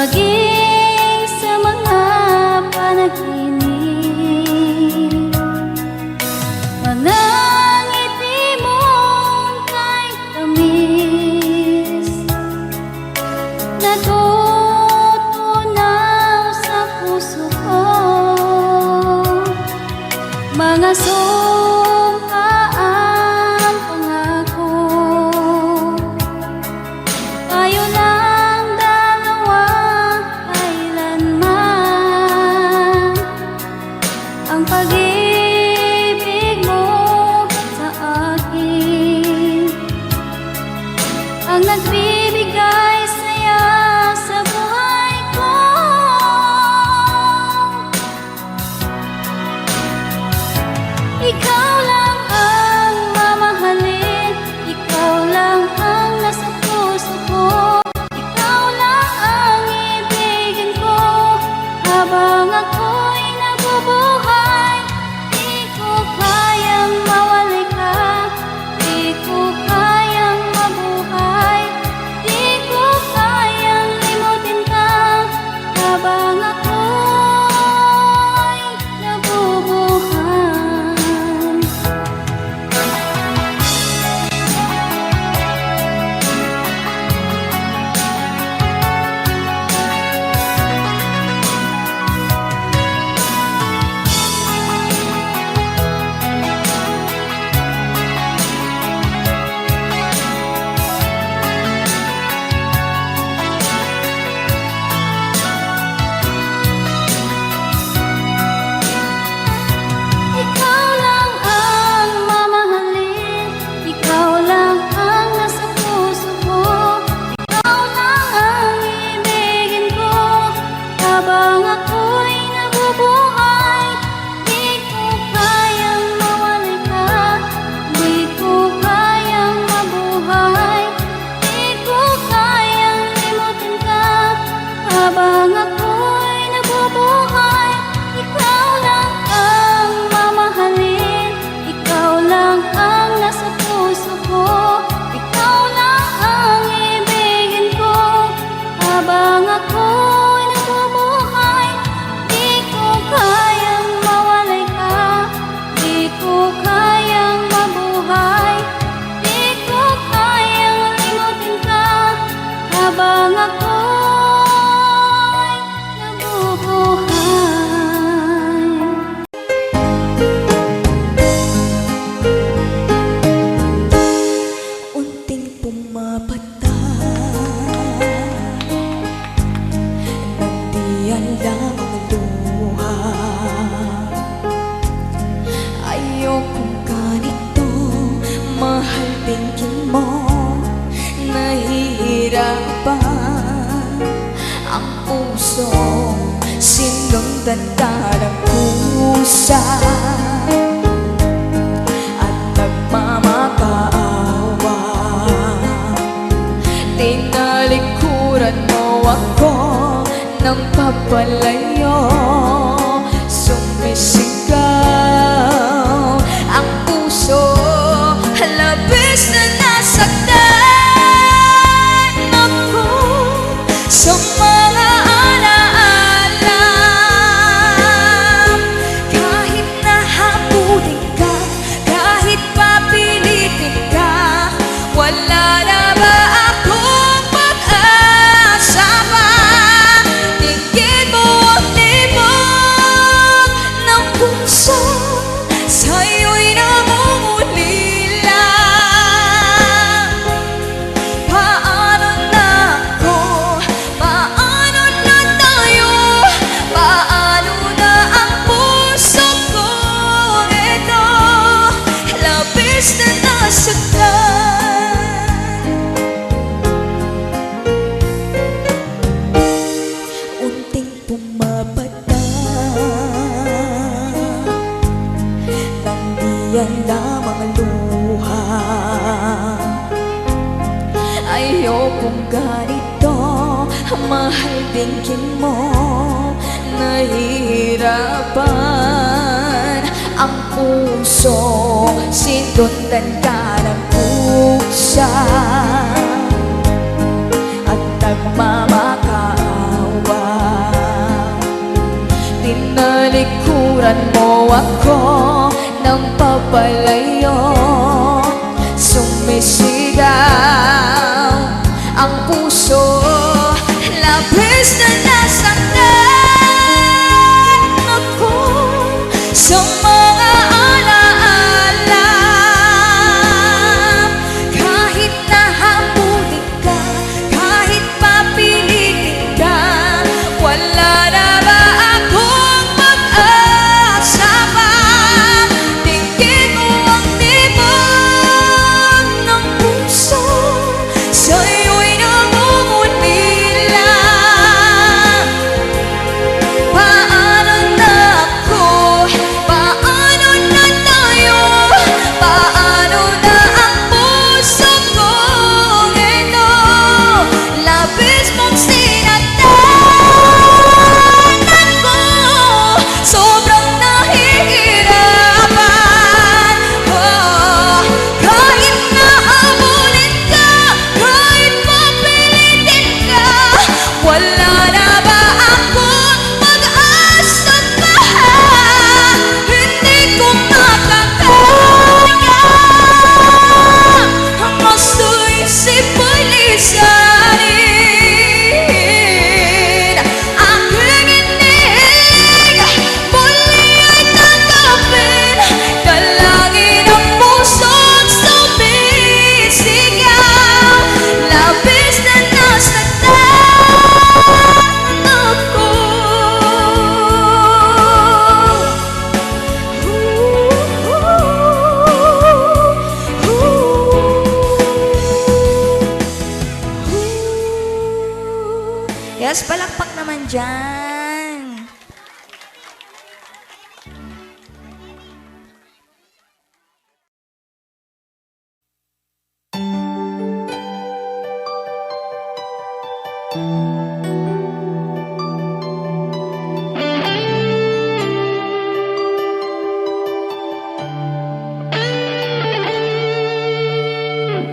maging sa mga panaginip. Mga ngiti mong kay tamis, natutunaw sa puso ko. Mga sumpaang pangako, tayo lang dalawa kailanman. Ang pag-ibig mo sa akin ang nagbibigay saya sa buhay ko. Ikaw lang ang mamahalin, ikaw lang ang nasa puso ko. Ikaw lang ang ibigin ko habang ako'y nabubuhay. Di ko kayang mawalay ka, di ko kayang mabuhay, di ko kayang limutin ka habang ako'y nabubuhay. Ikaw lang ang mamahalin, ikaw lang ang nasa puso ko. Ikaw lang ang ibigin ko habang ako'y nabubuhay. Di ko kayang mawalay ka, di ko kayang mabuhay, di ko kayang limutin ka habang ako'y nabubuhay. Ikaw lang ang mamahalin, ikaw lang ang nasa puso ko. Ikaw lang ang ibigin ko habang ako'y nabubuhay. Di ko kayang mawalay ka, di ko kayang mabuhay, di ko kayang limutin ka habang ako'y nabubuhay. Unting pumapata, nandiyan lang ang luha. Ayokong ganito, mahal tingin mo. Nahihirapan ang puso, sinundan ka ng kusa at nagmamakaawa. Tinalikuran mo ako ng papalayo, sumisigaw ang puso, labis na nasaktan ako sa mga alaala. Kahit nahabulin ka, kahit papilitin ka, wala na ba akong pag-asa pa? Tingin mo ang libog ng puso, sa'yo'y namumulila. Paano na ako? Paano na tayo? Paano na ang puso ko? Ito, labis na nasaktan. Unting pumapata, nandiyan lamang ang luha. Ayokong ganito, mahal tingin mo. Nahihirapan ang puso, sinundan ka ng kusa at nagmamakaawa. Tinulturan mo ako ng papalayo, sumisigaw ang puso, labis na nasaktan ako sa mga alaala. Kahit nahabulin ka, kahit papilitin ka, wala na ba akong pag-asa pa? Tingin mo ang tibok ng puso, sa'yo'y namumulila. Paano na ako? Paano na tayo? Paano na ang puso kong ito? Labis mong sinaktan ako, sobrang nahihirapan. Kahit nahabulin ka, kahit papilitin ka, wala na ba akong pag-asa pa? Hindi ko makakaya ang masuisip mo'y lisanin. Aking inig, muli ay tanggapin, dalangin ang puso't sumisigaw. Labis na nasaktan ako. Yes, palakpak naman dyan.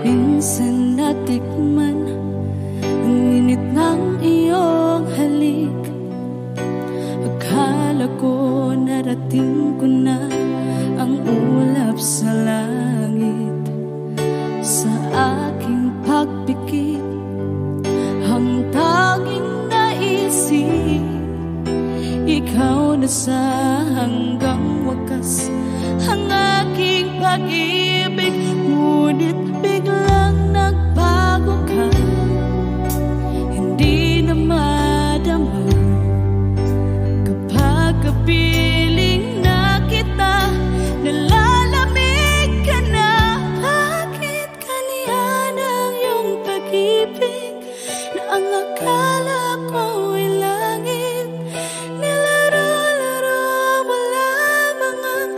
Minsan natikman ang init ng iyong halik. Akala ko narating ko na ang ulap sa langit. Sa aking pagpikit, ang tanging naisip, ikaw na sa hanggang wakas ang aking pag-ibig. Ngunit biglang nagbago ka, hindi na madama kapag kapiling na kita, nalalamig ka na. Bakit kaniyan ang iyong pag-ibig na ang akala ko ay langit? Nilaro-laro mo lamang ang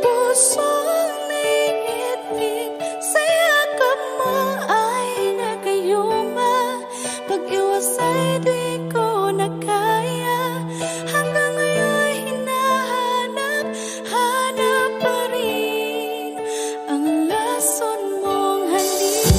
pusong naiitig. Sa yakap mo ay nagayuma, pag-iwas ay di ko na kaya. Hanggang ngayon hinahanap pa rin ang lason mong halik.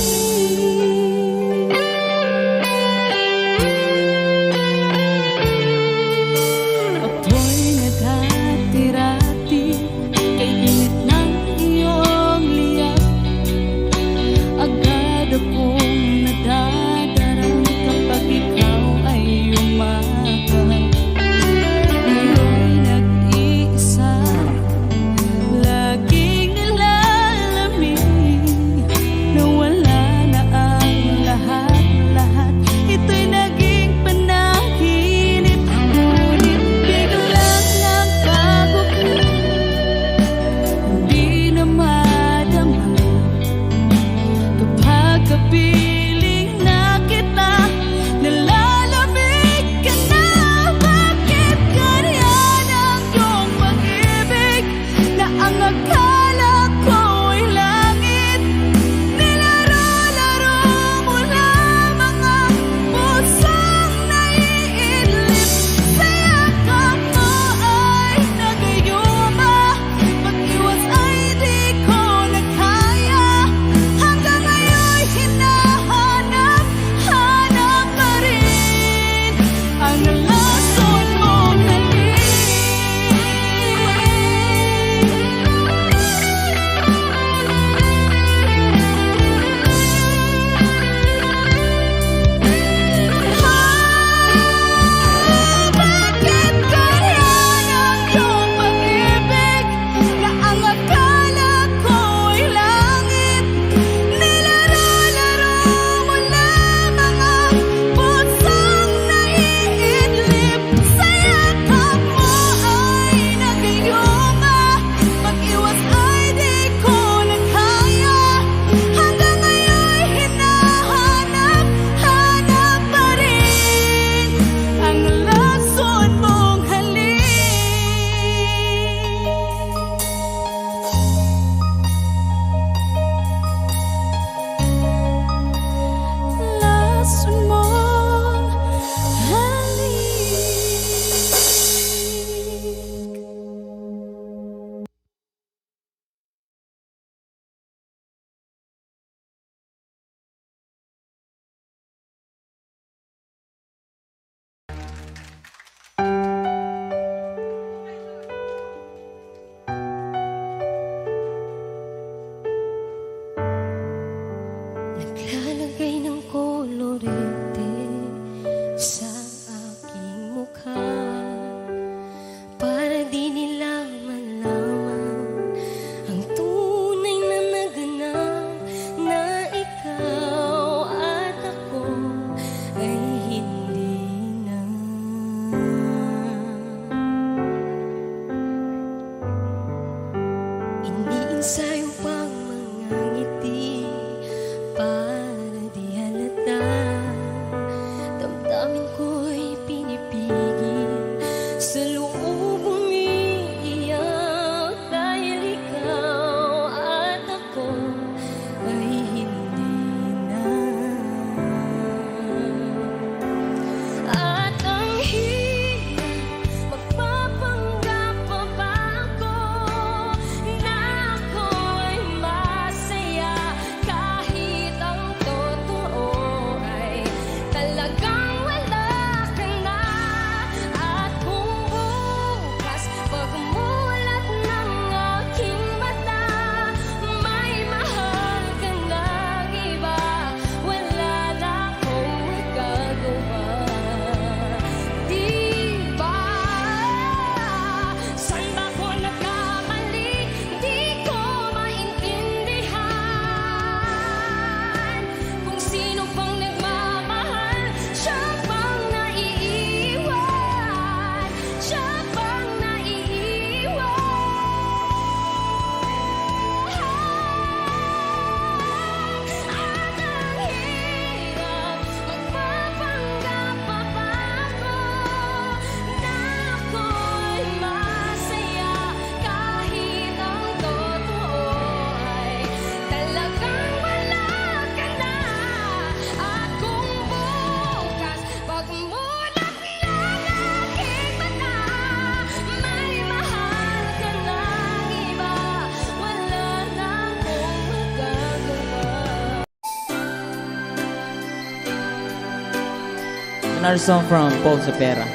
Another song from Paul Cepeda.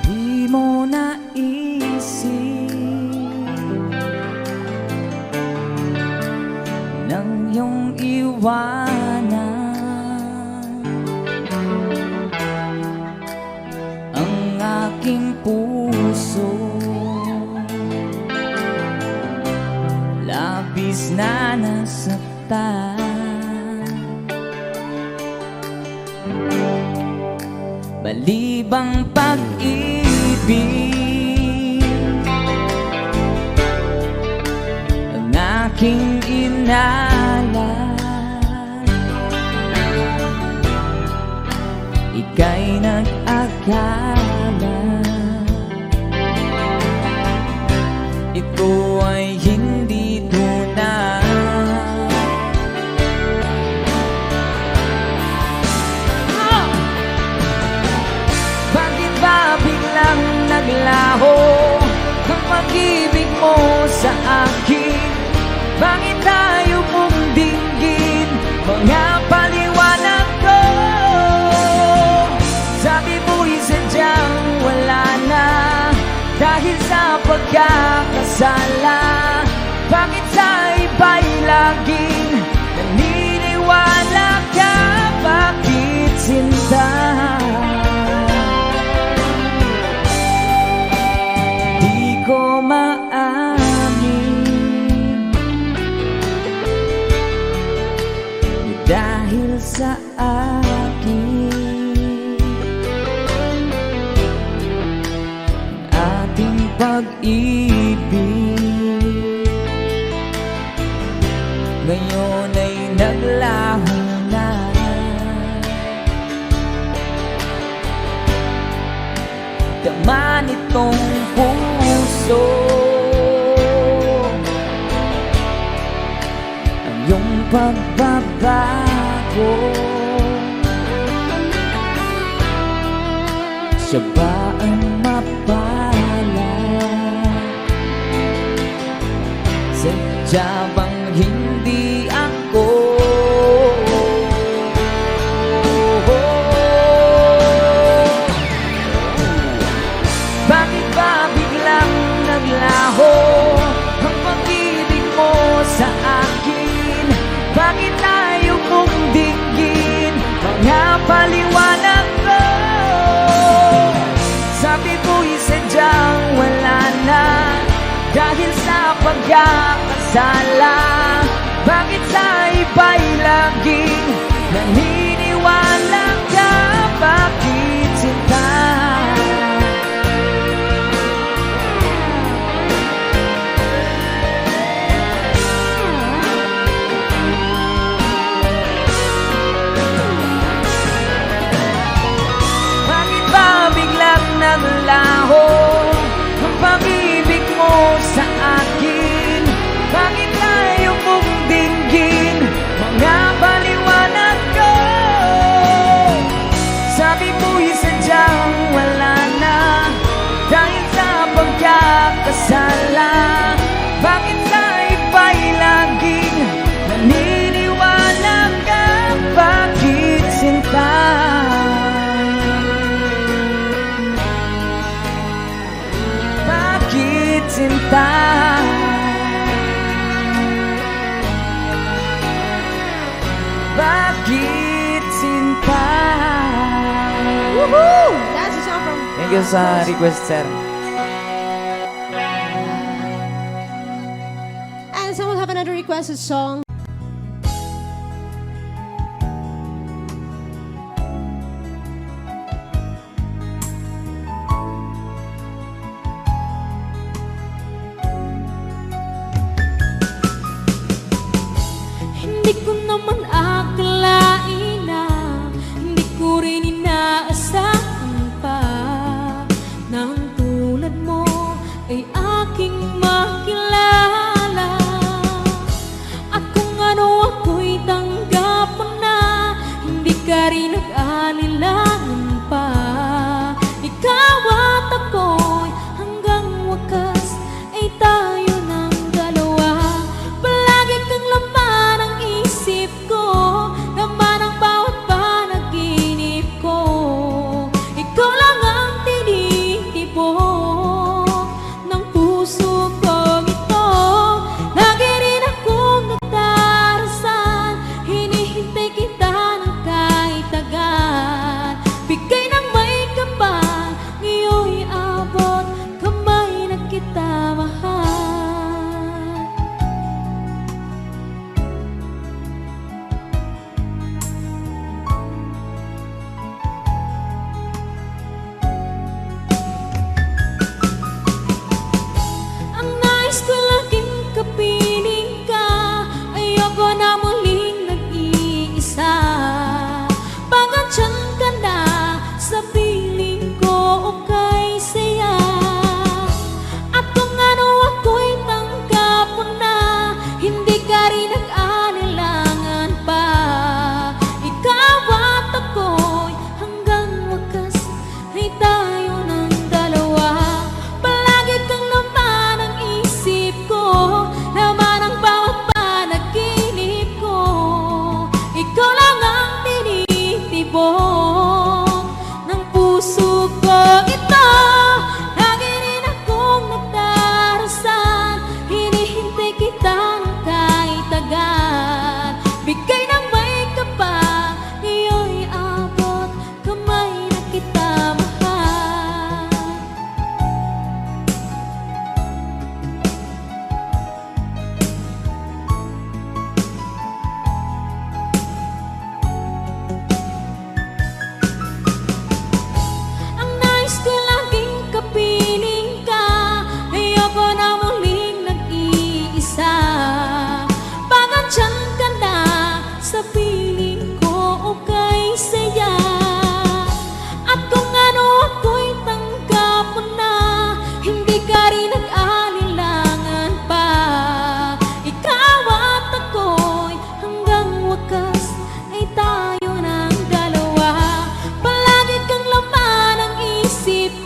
Di mo naisip nang iyong iwanan ang aking puso, labis na nasaktan. Balibang pag-ibig ang aking inalan, ika'y nag-akala ito ay hindi tunay. Bakit ba biglang naglaho ang pag-ibig mo sa akin? Bakit tayo mong dinggin mga paliwanag ko? Sabi mo'y sadyang wala na dahil sa pagkakasala. Bakit sa iba'y laging naniniwala ka? Bakit sinta? Di ko maamin dahil sa akin ating pag-ibig ngayon ay naglaho na. Tama nitong puso ang iyong pagbabago. Siya ba ang mapala? Sadya bang hindi ako? Bakit ba biglang naglaho ang pag-ibig mo sa akin? Bakit tayo mong dinggin mga paliwanag ko? Sabi mo'y sadyang wala na dahil sa pagkakasala. Bakit sa iba'y laging naniniwala ka? Bakit sinta? Bakit ba biglang naglaho ang pag-ibig mo sa akin? Bakit tayo mong dinggin mga paliwanag ko? Sabi mo'y sadyang wala na dahil sa pagkakasala. Bakit sa iba'y laging naniniwala ka? Bakit sinta? Bakit sinta? Bakit sinta? Woohoo! That's a song from... Thank you sa request, sir. And someone have another requested song. Hindi ko naman akalain na hindi ko rin inaasahan pa na ang tulad mo ay aking makilala. At kung ano ako'y tanggap mo na, hindi ka rin nag-alilangan pa. Ikaw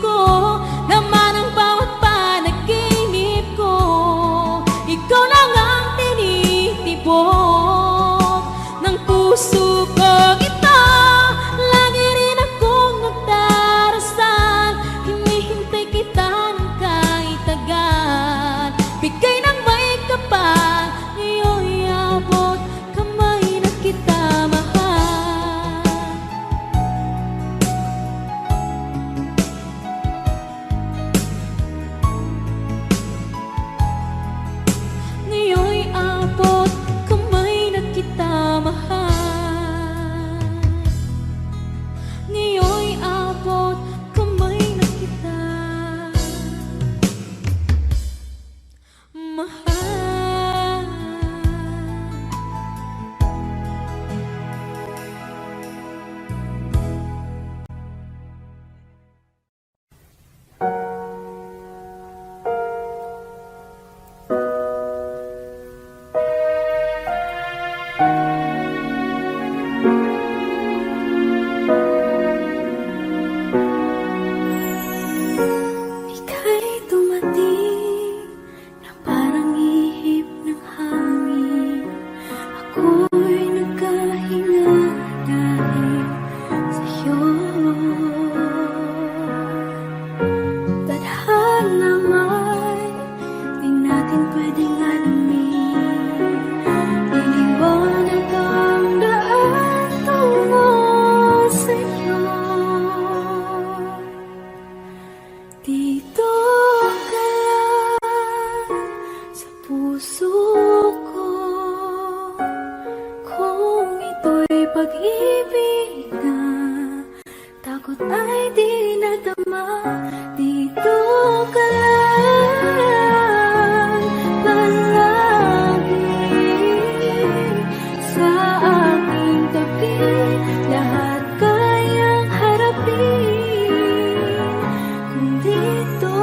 ko, laman ang bawat panaginip ko. Ikaw lang ang tinitibok ng puso ko ito. Lagi rin akong nagdarasal, hinihintay kita ng kahit tagal. Bigay ng may kapal, ngayon'y abot kamay na kita mahal. Ngayon'y abot kamay na kita mahal. Ngayon'y abot kamay na kita mahal. Ika'y dumating na parang ihip ng hangin. Ako'y nagkahinga dahil sa'yo. Tadhana may di natin pwedeng alamin. Iniwanag ang daan tungo sa'yo. Dito ka lang sa puso ko. Kung ito'y pag-ibig na takot ay di nadama. Dito ka lang palagi sa aking tabi. Lahat kayang harapin kung dito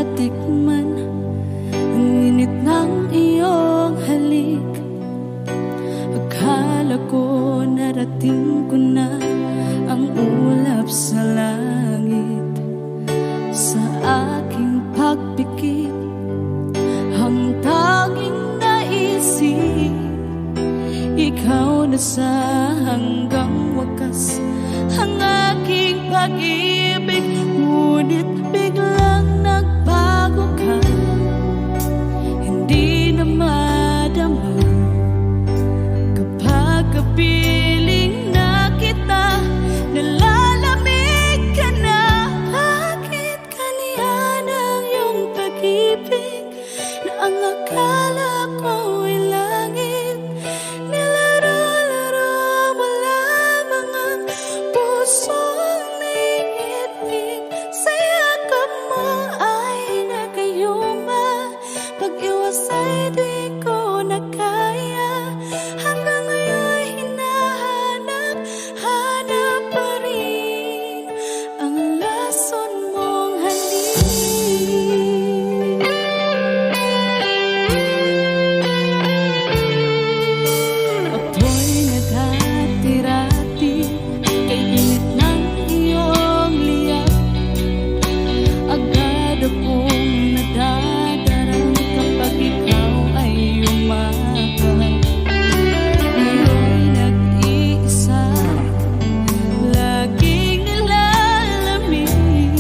matikman ang init ng iyong halik. Akala ko narating ko na ang ulap sa langit. Sa aking pagpikit, ang tanging naisip, ikaw na sa hanggang wakas ang aking pag-ibig. Ngunit biglang nagbago ka, hindi na madama kapag kapiling na kita, nalalamig ka na. Bakit kaniyan ang iyong pag-ibig na ang akala ko ay langit? Nilaro-laro mo lamang ang pusong naiibig. Sa yakap mo ay nagayuma, pag-iwas ay di ko na kaya. Hanggang ngayon hinahanap, hanap pa rin ang lason mong halik. Ako'y naghatirati kay init ng iyong liyak. Agad akong nadadarang kapag ikaw ay umakap. Ngayon nag-iisa, laging nilalamig,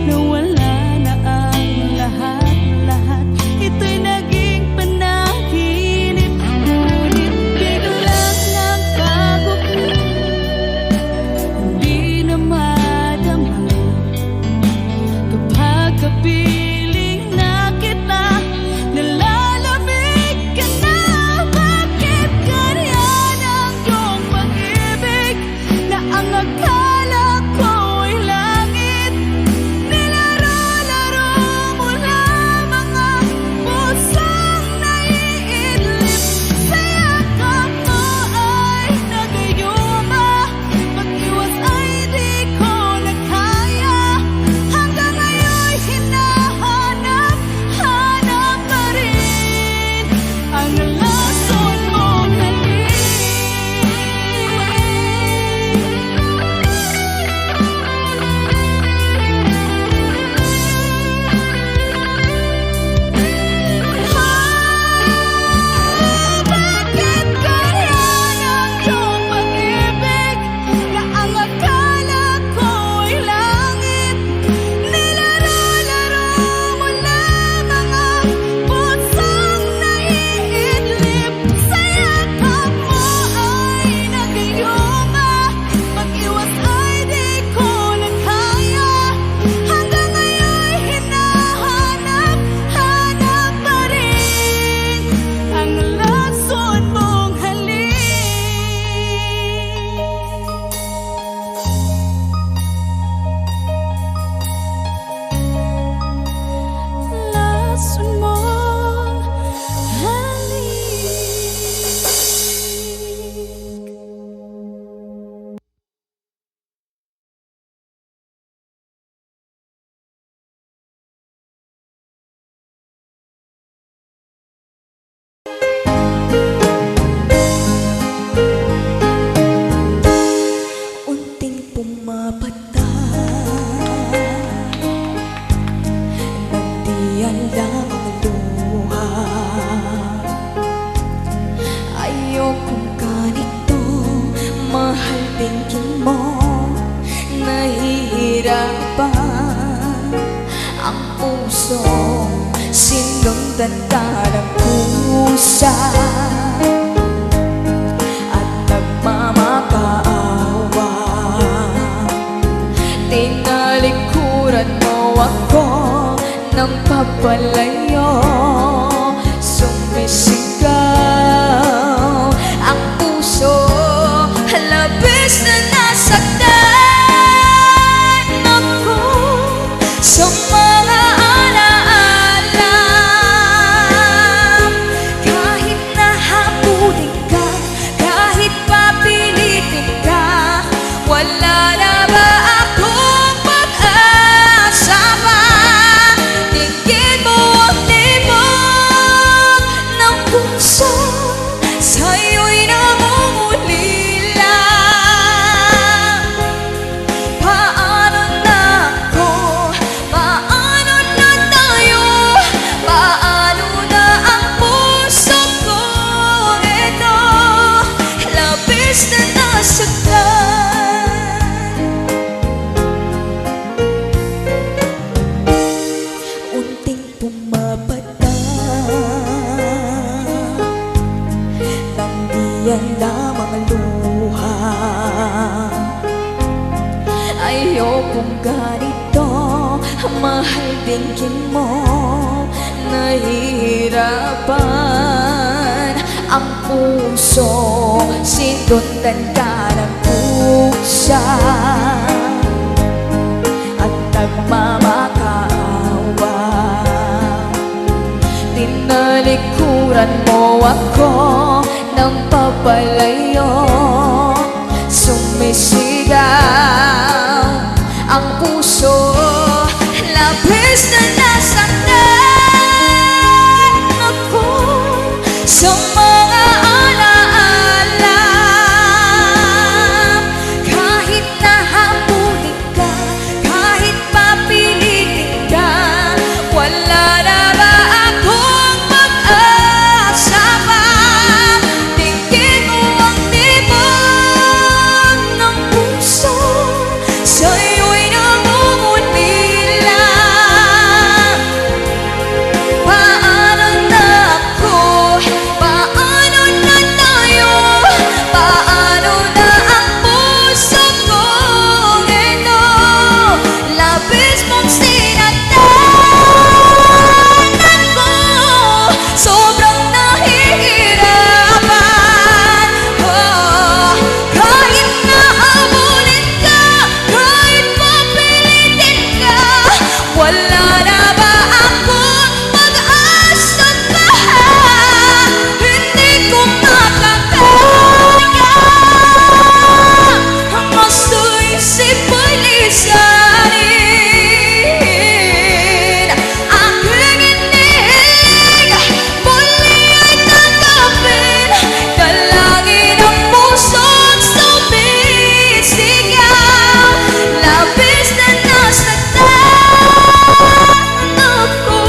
nawala na ang lahat-lahat. Ito'y naging panaginip, ngunit biglang nagbago ka, hindi na madama kapag kapiling na kita, nalalamig ka na. Bakit ganyan ang iyong pag-ibig na ang akala ko ay langit? Nilaro-laro mo lamang ang pusong naiidlip. Sa yakap mo ay nagayuma, pag-iwas ay di ko na kaya. Hanggang ngayon hinahanap, hanap pa rin ang lason mong halik. Bakit ganyan ang iyong pag-ibig na ang akala ko ay langit? Nilaro-laro mo lamang ang pusong naiidlip. Sa yakap mo ay nagayuma, pag-iwas ay di ko na kaya. Hanggang ngayon hinahanap, hanap pa rin ang lason mong halik. Lason mong halik. Unting pumapata nang di alam ang luha. Ayokong ganito, mahal tingin mo. Nahihirapan ang puso, sinundan ka ng kusa at nagmamakaawa. Tinalikuran mo ako ng papalayo, sumisigaw ang puso, labis na nasaktan ako sa mga alaala. Kahit nahabulin ka, kahit papilitin ka, wala na ba akong pag-asa pa? Di palengkin mo nahihirapan ang puso, sinundan ka ng pusa at nagmamakaawa. Tinalikuran mo ako ng papalayo, sumisigaw ang puso, labis na nasaktan ako sa mga alaala. Kahit nahabulin ka, kahit papilitin ka, wala na ba akong pag-asa pa? Tingin mo ang tibok ng puso, sa'yo'y namumulila. Paano na ako? Paano na tayo? Paano na ang puso kong ito? Labis mong sinatan ako, sobrang nahihirapan. Kahit nahabulin ka, kahit papilitin ka, wala na ba akong pag-asa pa? Hindi ko makakaya ang gusto isip ko'y lisanin. Aking inig, muli ay tanggapin, dalangin ang puso't sumisigaw. Labis na nasaktan ako.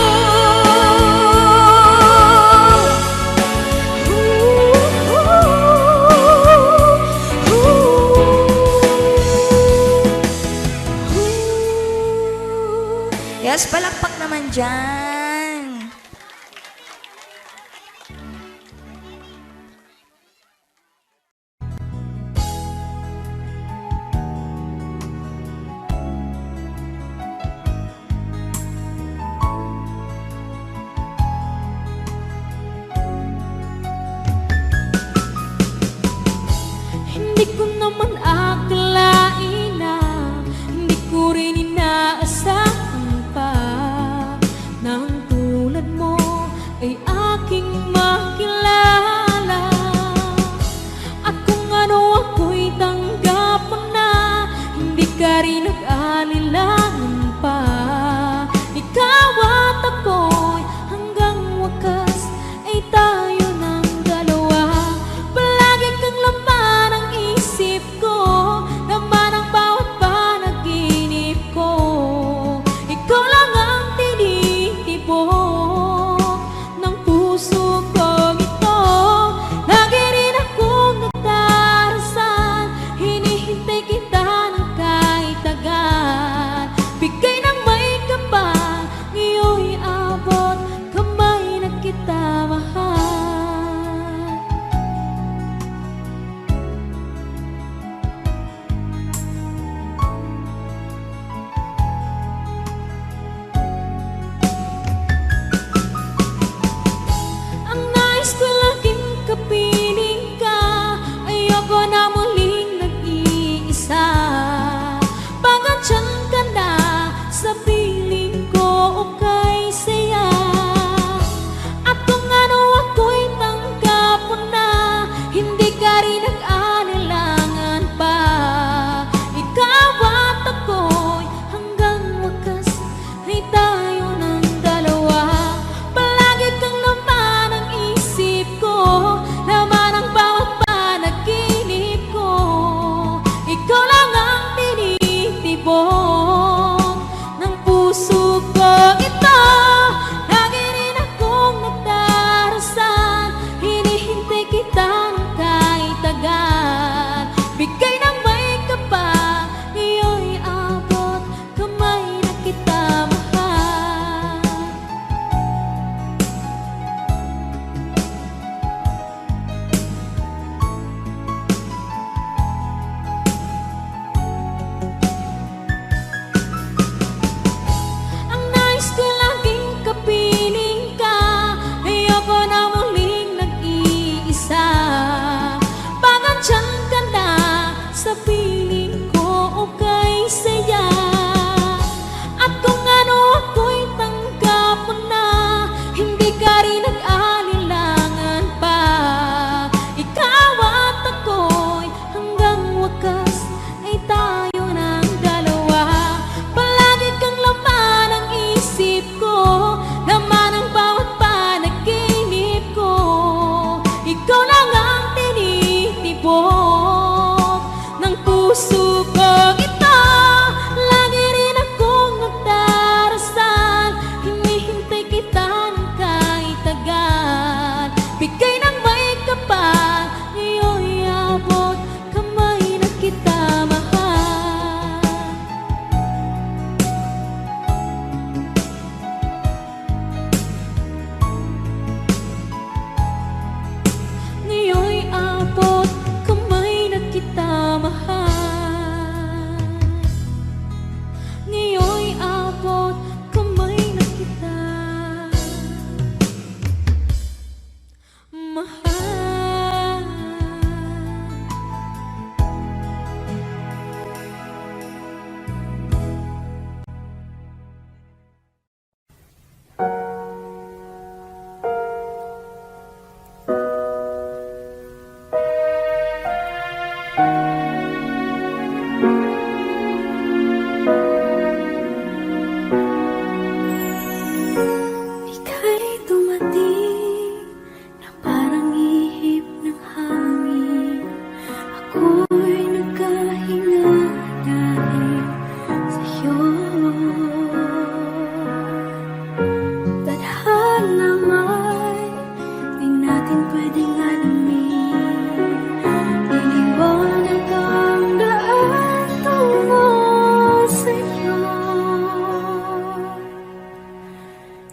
Yes, palakpak naman dyan. Hindi ko naman akalain na hindi ko rin inaasahan pa ng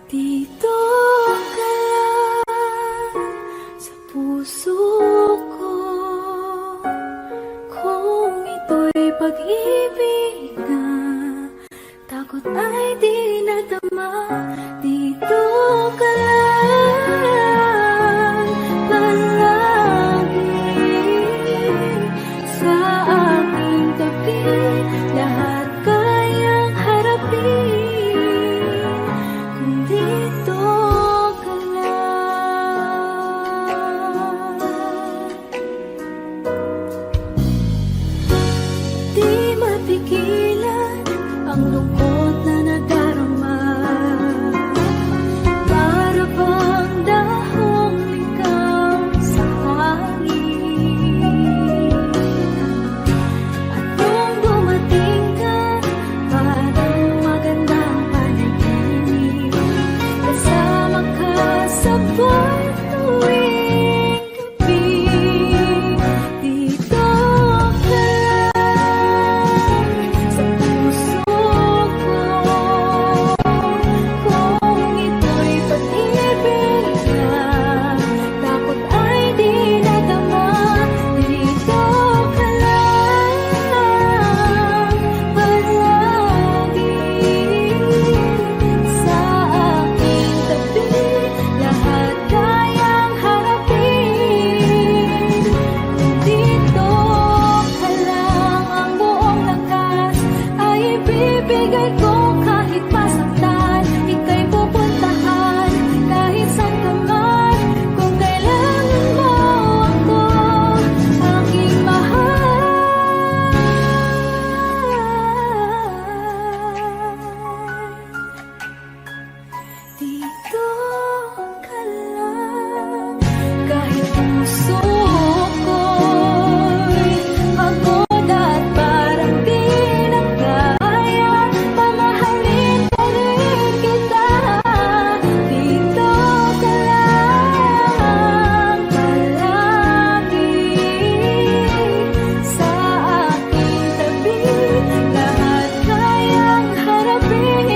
Dito ka lang sa puso ko. Kung ito'y pag-ibig na, takot ay di nadama. Dito ka lang palagi sa aking tabi. Lahat kayang harapin kung dito ka lang. Di mapigilan ang lungkot na nadarama. Para bang dahong ikaw sa hangin. At nung dumating ka, parang magandang panaginip. Kasama ka sa buwan tuwing gabi. Dito ka lang sa puso ko. Kung ito'y pag-ibig na, takot ay di nadama. Dito ka lang palagi sa aking tabi. Lahat kayang harapin. Dito ka lang, ang buong lakas ay ibibigay ko. Kahit masaktan, ika'y pupuntahan. Kahit saan ka man, kung kailangan mo ako, aking mahal. Dito ka lang, kahit puso ko'y pagod at parang di na kaya, mamahalin pa rin kita. Dito ka lang palagi sa aking tabi. Lahat kayang harapin.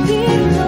Dito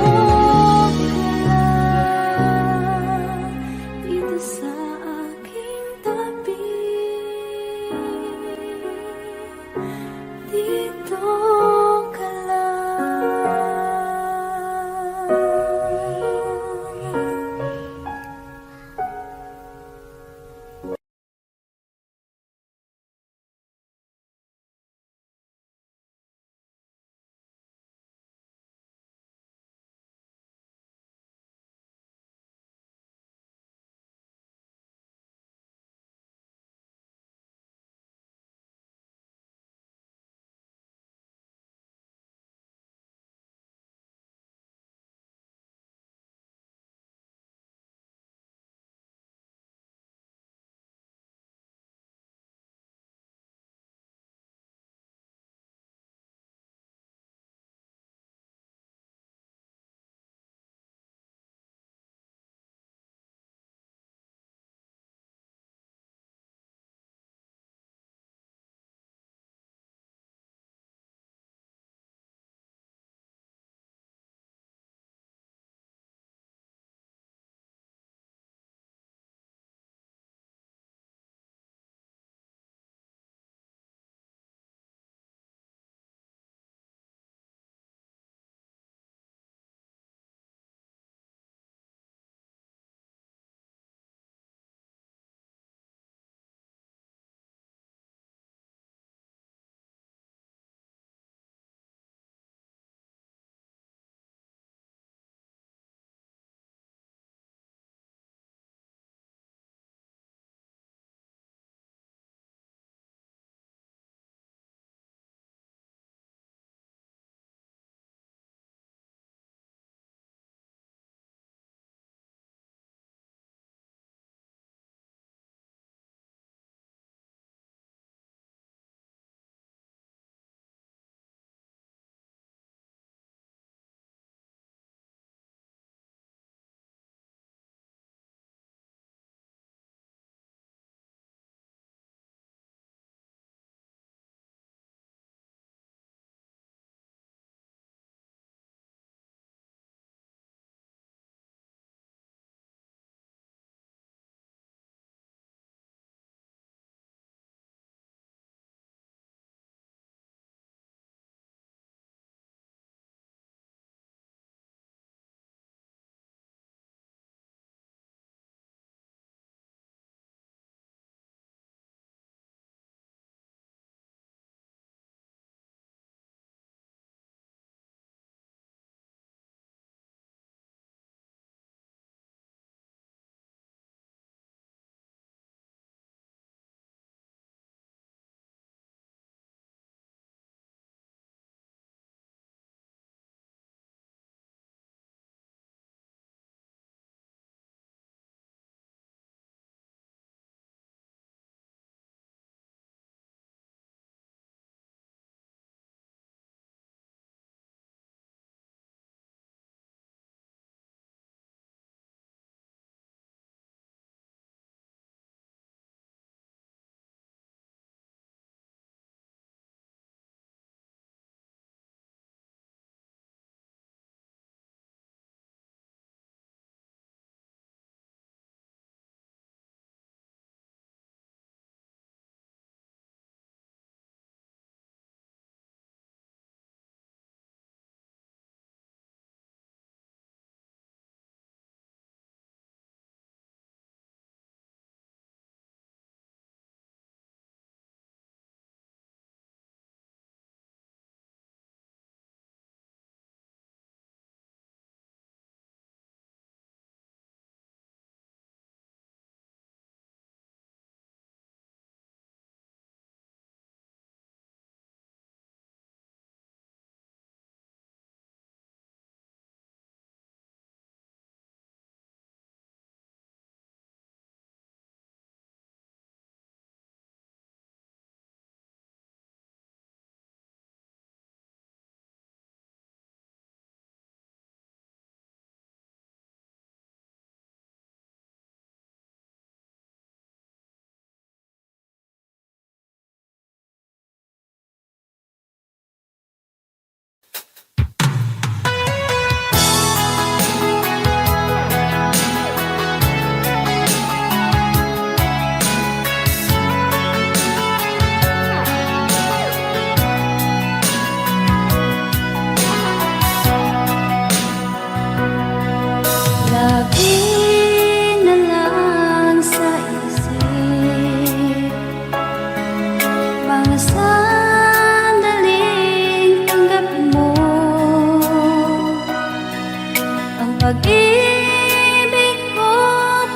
pag-ibig ko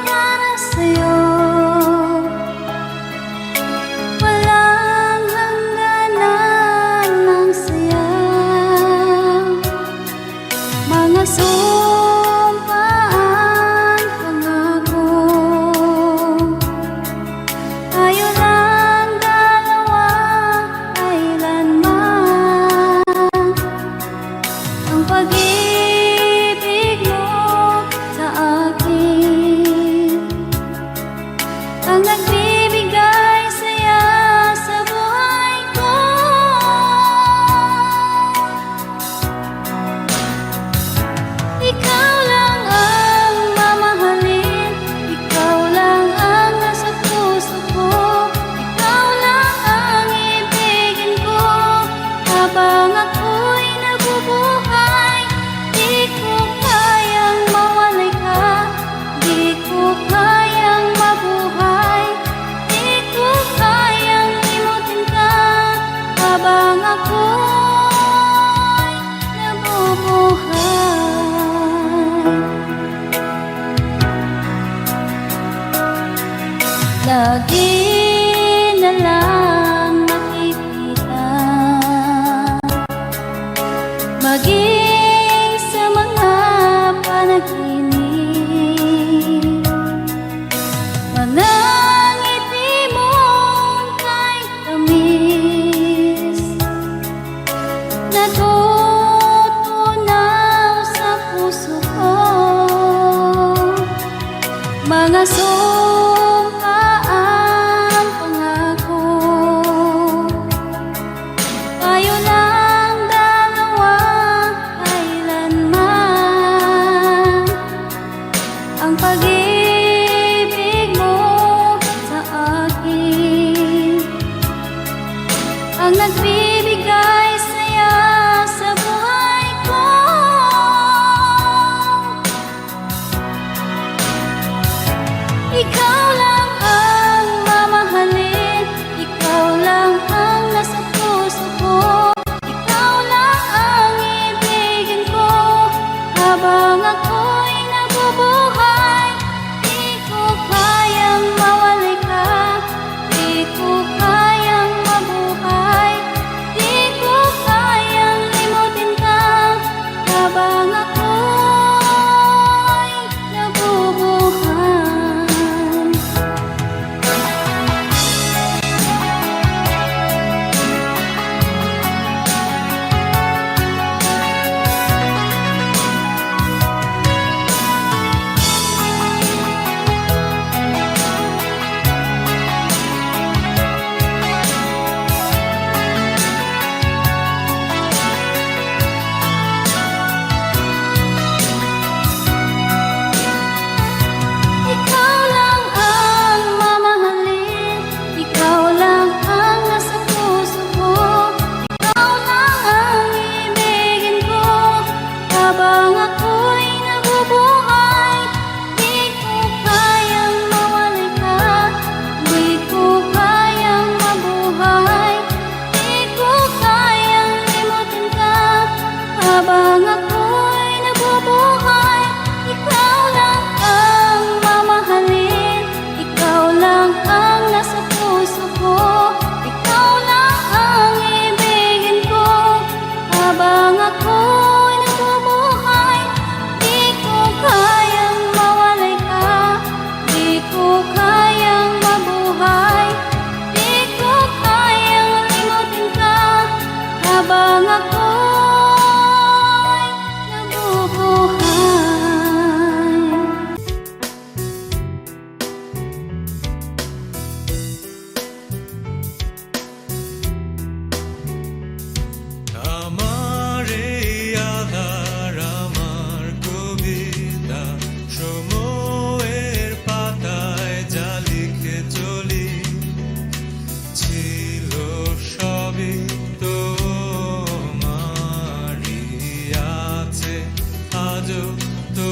para sa'yo, walang hangganan ng saya. Mga sumpaan, pangako, tayo lang dalawa kailanman. Ang pag-ibig mo sa akin ang nagbibigay saya sa buhay ko. Ikaw lang ang mamahalin, ikaw lang ang nasa puso ko, ikaw lang ang ibigin ko habang ako'y nabubuhay. Di ko kayang mawalay ka, di ko kayang mabuhay, di ko kayang limutin ka habang ako'y nabubuhay. Lagi na lang makikita, maging sa mga panaginip, mga ngiti mong kay tamis, natutunaw sa puso ko. Mga sumpaan, pangako, tayo lang dalawa kailanman. Ang pag-ibig mo sa akin ang nagbibigay saya sa buhay ko. Ikaw lang ang mamahalin, ikaw lang ang nasa puso ko, ikaw lang ang ibigin ko habang ako'y nabubuhay. Di ko kayang mawalay ka, di ko kayang mabuhay, di ko kayang limutin ka habang ako'y nabubuhay. Ikaw lang ang mamahalin, ikaw lang ang nasa puso ko, ikaw lang ang ibigin ko habang ako'y nabubuhay. Di ko kayang mawalay ka, di ko kayang mabuhay, di ko kayang limutin ka habang ako'y nabubuhay. Ikaw lang ang mamahalin, ikaw lang ang nasa puso ko, ikaw lang ang ibigin ko habang ako'y nabubuhay. Di ko kayang mawalay ka, di ko kayang mabuhay, di ko kayang limutin ka habang ako'y nabubuhay. আমার এই আধার আমার কবিতা সময়ের পাতায় যা লিখে চলি ছিল সবই তোমারই আছে আজও তো